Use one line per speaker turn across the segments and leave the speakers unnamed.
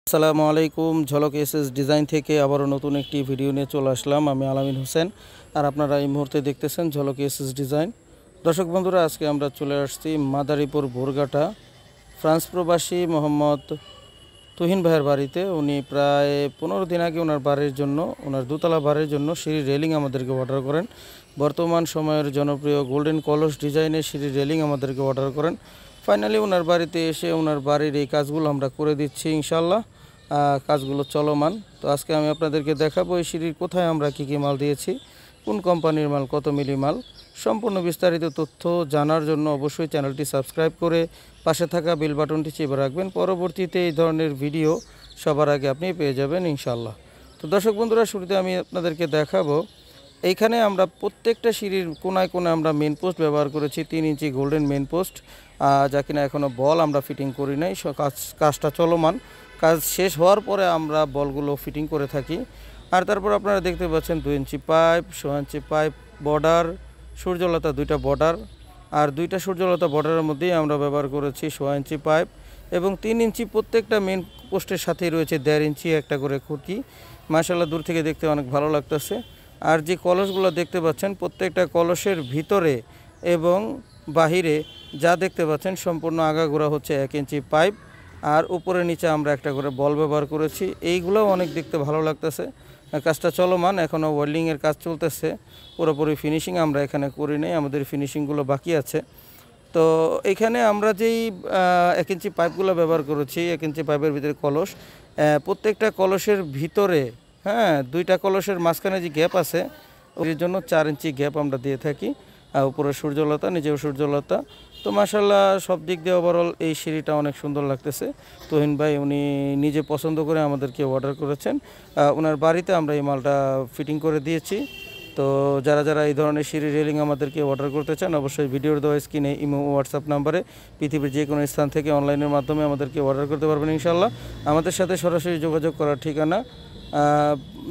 আসসালামু আলাইকুম। ঝলক এসএস ডিজাইন থেকে আবারও নতুন একটি ভিডিও নিয়ে চলে আসলাম। আমি আলামিন হোসেন, আর আপনারা এই মুহূর্তে দেখতেছেন ঝলক এসএস ডিজাইন। দর্শক বন্ধুরা, আজকে আমরা চলে আসছি মাদারীপুর বোরঘাটা ফ্রান্স প্রবাসী মোহাম্মদ তুহিন ভাইয়ের বাড়িতে। উনি প্রায় 15 দিন আগে ওনার বাড়ির জন্য, ওনার দোতলা বাড়ির জন্য সিঁড়ি রেলিং আমাদেরকে অর্ডার করেন। বর্তমান সময়ের জনপ্রিয় গোল্ডেন কলস ডিজাইনের সিঁড়ি রেলিং আমাদেরকে অর্ডার করেন। ফাইনালি ওনার বাড়িতে এসে ওনার বাড়ির এই কাজগুলো আমরা করে দিচ্ছি ইনশাল্লাহ। কাজগুলো চলমান। তো আজকে আমি আপনাদেরকে দেখাবো এই সিঁড়ির কোথায় আমরা কী মাল দিয়েছি, কোন কোম্পানির মাল, কত মিলি মাল। সম্পূর্ণ বিস্তারিত তথ্য জানার জন্য অবশ্যই চ্যানেলটি সাবস্ক্রাইব করে পাশে থাকা বেল বাটনটি চেপে রাখবেন। পরবর্তীতে এই ধরনের ভিডিও সবার আগে আপনি পেয়ে যাবেন ইনশাল্লাহ। তো দর্শক বন্ধুরা, শুরুতে আমি আপনাদেরকে দেখাবো এইখানে আমরা প্রত্যেকটা সিঁড়ির কোনায় কোনায় আমরা মেন পোস্ট ব্যবহার করেছি 3 ইঞ্চি গোল্ডেন মেন পোস্ট, যা কিনা এখনও বল আমরা ফিটিং করি নাই। কাজটা চলমান। কাজ শেষ হওয়ার পরে আমরা বলগুলো ফিটিং করে থাকি। আর তারপর আপনারা দেখতে পাচ্ছেন 2 inch pipe, 6 inch pipe, border, সূর্যলতা 2টা বর্ডার, আর 2টা সূর্যলতা বর্ডারের মধ্যেই আমরা ব্যবহার করেছি 6 ইঞ্চি পাইপ, এবং 3 ইঞ্চি প্রত্যেকটা মেন পোস্টের সাথেই রয়েছে 1.5 ইঞ্চি একটা করে খুঁটি। মাশাআল্লাহ, দূর থেকে দেখতে অনেক ভালো লাগতেছে। আর যে কলসগুলো দেখতে পাচ্ছেন, প্রত্যেকটা কলসের ভিতরে এবং বাহিরে যা দেখতে পাচ্ছেন সম্পূর্ণ আগাগোড়া হচ্ছে 1 ইঞ্চি পাইপ, আর উপরে নিচে আমরা একটা করে বল ব্যবহার করেছি। এইগুলোও অনেক দেখতে ভালো লাগতেছে। কাজটা চলমান, এখনও ওয়েল্ডিংয়ের কাজ চলতেছে। পুরোপুরি ফিনিশিং আমরা এখানে করি নাই, আমাদের ফিনিশিংগুলো বাকি আছে। তো এখানে আমরা যেই 1 ইঞ্চি পাইপগুলো ব্যবহার করেছি, 1 ইঞ্চি পাইপের ভিতরে কলস, প্রত্যেকটা কলসের ভিতরে 2টা কলসের মাঝখানে যে গ্যাপ আছে ওর জন্য 4 ইঞ্চি গ্যাপ আমরা দিয়ে থাকি। উপরে সূর্যলতা, নিচেও সূর্যলতা। তো মাশাআল্লাহ, সব দিক দিয়ে ওভারঅল এই সিঁড়িটা অনেক সুন্দর লাগতেছে। তুহিন ভাই উনি নিজে পছন্দ করে আমাদেরকে অর্ডার করেছেন। ওনার বাড়িতে আমরা এই মালটা ফিটিং করে দিয়েছি। তো যারা যারা এই ধরনের সিঁড়ি রেলিং আমাদেরকে অর্ডার করতে চান, অবশ্যই ভিডিওর দেওয়া স্ক্রিনে ইমো হোয়াটসঅ্যাপ নাম্বারে পৃথিবীর যে কোনো স্থান থেকে অনলাইনের মাধ্যমে আমাদেরকে অর্ডার করতে পারবেন ইনশাল্লাহ। আমাদের সাথে সরাসরি যোগাযোগ করার ঠিকানা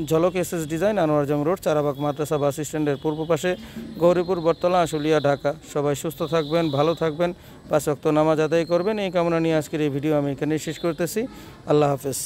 ঝলক এসএস ডিজাইন, আনোয়ার জং রোড, চারাবাগ মাদ্রাসা বাস স্ট্যান্ডের পূর্ব পাশে, গৌরীপুর, বটতলা, আশুলিয়া, ঢাকা। সবাই সুস্থ থাকবেন, ভালো থাকবেন, 5 ওয়াক্ত নামাজ আদায় করবেন। এই কামনা নিয়ে আজকের এই ভিডিও আমি এখানেই শেষ করতেছি। আল্লাহ হাফেজ।